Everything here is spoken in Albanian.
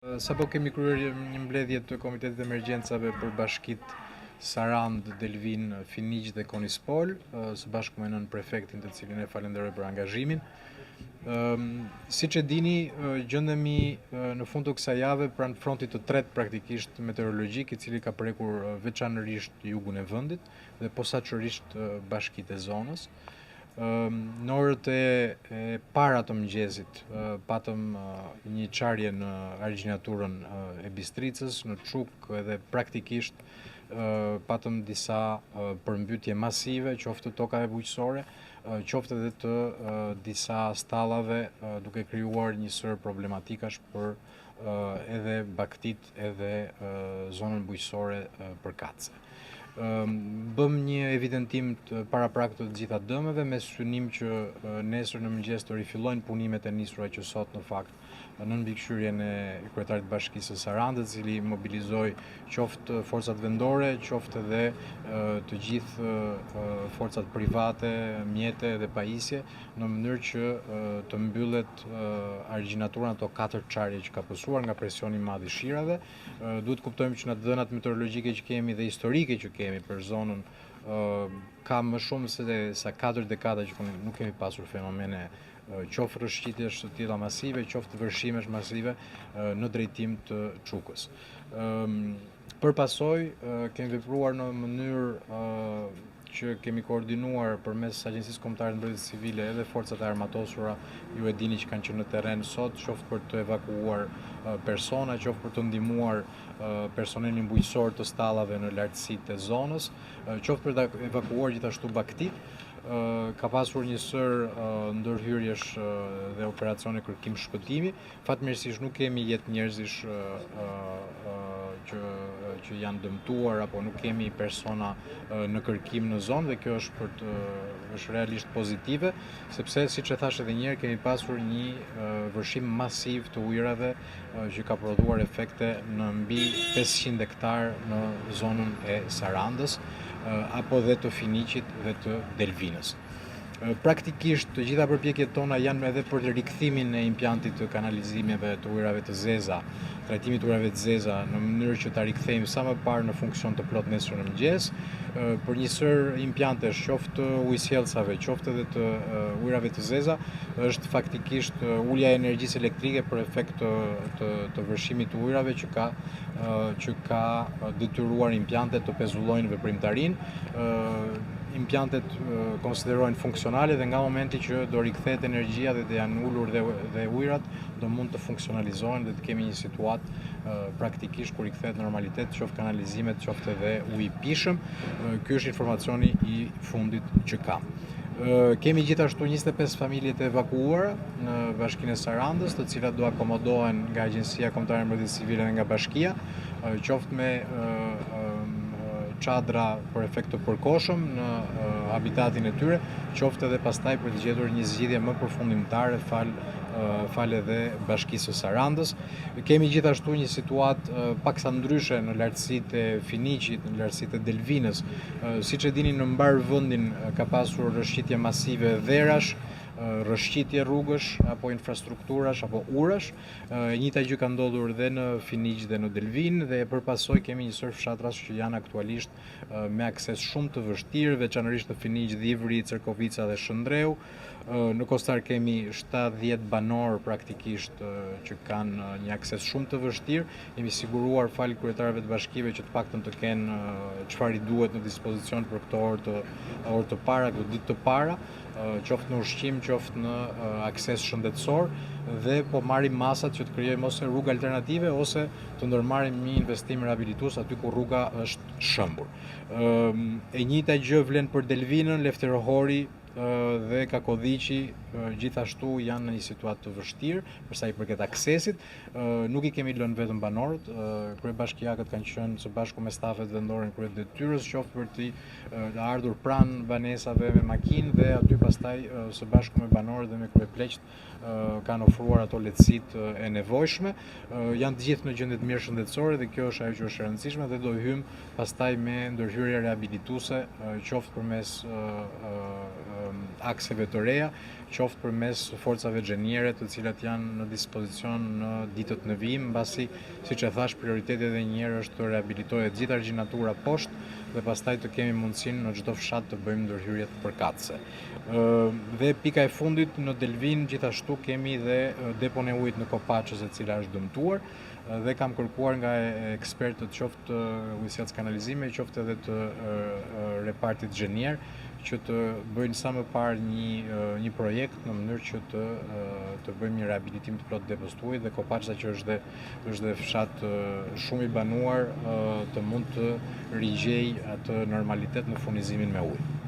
Sapo kemi kryer një mbledhje të Komitetit të Emergjencave për bashkitë Sarandë, Delvin, Finiq dhe Konispol, së bashku me nën prefektin, të cilin e falenderoj për angazhimin. Siç e dini, gjendemi në fund të kësaj jave pranë frontit të tretë praktikisht meteorologjik, i cili ka prekur veçanërisht jugun e vendit dhe posaçërisht bashkitë e zonës. Në orët e para të mëngjesit patëm një qarje në argjinaturën e Bistricës, në Çuk edhe praktikisht patëm disa përmbytje masive, qoftë tokave bujqësore, qoftë edhe të disa stallave, duke krijuar një sër problematikash për edhe baktit edhe zonën bujqësore përkatëse. Bëm një evidentim të paraprak të gjitha dëmeve me synim që nesër në mëngjes të rifillojnë punimet e nisura që sot në fakt në mbikëqyrjen e kryetarit të Bashkisë së Sarandës, i cili mobilizoi qoftë forcat vendore, qoftë edhe të gjithë forcat private, mjete dhe pajisje, në mënyrë që të mbyllet argjinatura ato 4 qarje që ka pësuar nga presioni i madh i shirave. Duhet kuptojmë që në dhënat meteorologjike që kemi dhe historike që kemi për zonën ka më shumë se sa 4 dekada që nuk kemi pasur fenomene qoftë rrëshqitjesh të tilla masive, qoftë vërshimesh masive në drejtim të Çukës. Për pasojë kemi vepruar në mënyrë që kemi koordinuar përmes Agjencisë Kombëtare të Mbrojtjes Civile edhe forcat e armatosura, ju e dini që kanë qenë në terren sot, qoftë për të evakuuar persona, qoftë për të ndihmuar personelin bujqësor të stallave në lartësitë e zonës, qoftë për të evakuuar gjithashtu baktit. Ka pasur një sër ndërhyrjesh dhe operacione kërkim shpëtimi. Fatmirësisht nuk kemi jetë njerëzish që janë dëmtuar apo nuk kemi persona në kërkim në zonë, dhe kjo është realisht pozitive, sepse siç e thash edhe një herë, kemi pasur një vërshim masiv të ujrave që ka prodhuar efekte në mbi 500 hektar në zonën e Sarandës apo dhe të Finiqit dhe të Delvinës. Praktikisht të gjitha përpjekjet tona janë edhe për rikthimin e impjantit të kanalizimeve të ujrave të zeza, trajtimit të ujrave të zeza, në mënyrë që ta rikthejmë sa më parë në funksion të plot nesër në mëngjes, për një sër impjantesh, qoftë ujësjellsave, qoftë edhe të ujrave të zeza, është faktikisht ulja e energjisë elektrike për efekt të vërshimit të ujrave që ka detyruar impjantet të pezullojnë veprimtarinë. Impjantet konsiderohen funksionale dhe nga momenti që do rikthehet energjia dhe do janë ulur dhe ujrat, do mund të funksionalizohen dhe të kemi një situatë praktikisht kur rikthehet normalitet, qoftë kanalizimet, qoftë edhe uji i pishëm. Ky është informacioni i fundit që kam. Kemi gjithashtu 25 familje të evakuuara në Bashkinë e Sarandës, të cilat do akomodohen nga Agjencia Kombëtare e Mbrojtjes Civile dhe nga Bashkia, qoftë me çadra për efekt të përkohshëm në habitatin e tyre, qoftë edhe pastaj për të gjetur një zgjidhje më përfundimtare fal edhe Bashkisë së Sarandës. Kemi gjithashtu një situatë paksa ndryshe në lartësitë e Finiqit, në lartësitë e Delvinës. Siç e dini, në mbar vendin ka pasur rrëshqitje masive dherash, rrëshqitje rrugësh apo infrastrukturash apo urash. E njëjta gjë ka ndodhur dhe në Finiq dhe në Delvin, dhe përpasoj kemi një sër fshatrash që janë aktualisht me akses shumë të vështirë, veçanërisht në Finiq, Dhivri, Cerkovica dhe Shëndreu. Në Kostar kemi 70 banor praktikisht që kanë një akses shumë të vështirë. Jemi siguruar fal kryetarëve të bashkive që të paktën të kenë çfarë i duhet në dispozicion për këto orë të para, këto ditë të para, qoftë në ushqim, qoftë në akses shëndetësor, dhe po marrim masat që të krijojmë ose rrugë alternative ose të ndërmarrim një investim rehabilitues aty ku rruga është shëmbur. E njëjta gjë vlen për Delvinën, Lefterohori dhe Kakodhiqi gjithashtu janë në një situatë të vështirë për sa i përket aksesit. Nuk i kemi lënë vetëm banorët, kryebashkiakët kanë qenë së bashku me stafet vendore në krye detyrës, qoftë për të ardhur pranë banesave me makinë dhe aty pastaj së bashku me banorët dhe me kryepleqt kanë ofruar ato lehtësitë e nevojshme. Janë të gjithë në gjendje të mirë shëndetësore dhe kjo është ajo që është e rëndësishme, dhe do hyjmë pastaj me ndërhyrje rehabilituese, qoftë përmes akseve të reja, qoftë përmes forcave xheniere të cilat janë në dispozicion në ditët në vijim, mbasi siç e thash, prioriteti edhe një herë është të rehabilitohet gjithë argjinatura poshtë dhe pastaj të kemi mundësinë në çdo fshat të bëjmë ndërhyrjet përkatëse. Dhe pika e fundit, në Delvin gjithashtu kemi dhe depon e ujit në Kopaqës, e cila është dëmtuar, dhe kam kërkuar nga ekspertët qoftë ujësiat kanalizime, qoftë edhe të repartit xhenier, që të bëjnë sa më parë një projekt në mënyrë që të bëjmë një rehabilitim të plot depos të ujit, dhe Kopaqësa, që është dhe fshat shumë i banuar, të mund të rigjej atë normalitet në furnizimin me ujë.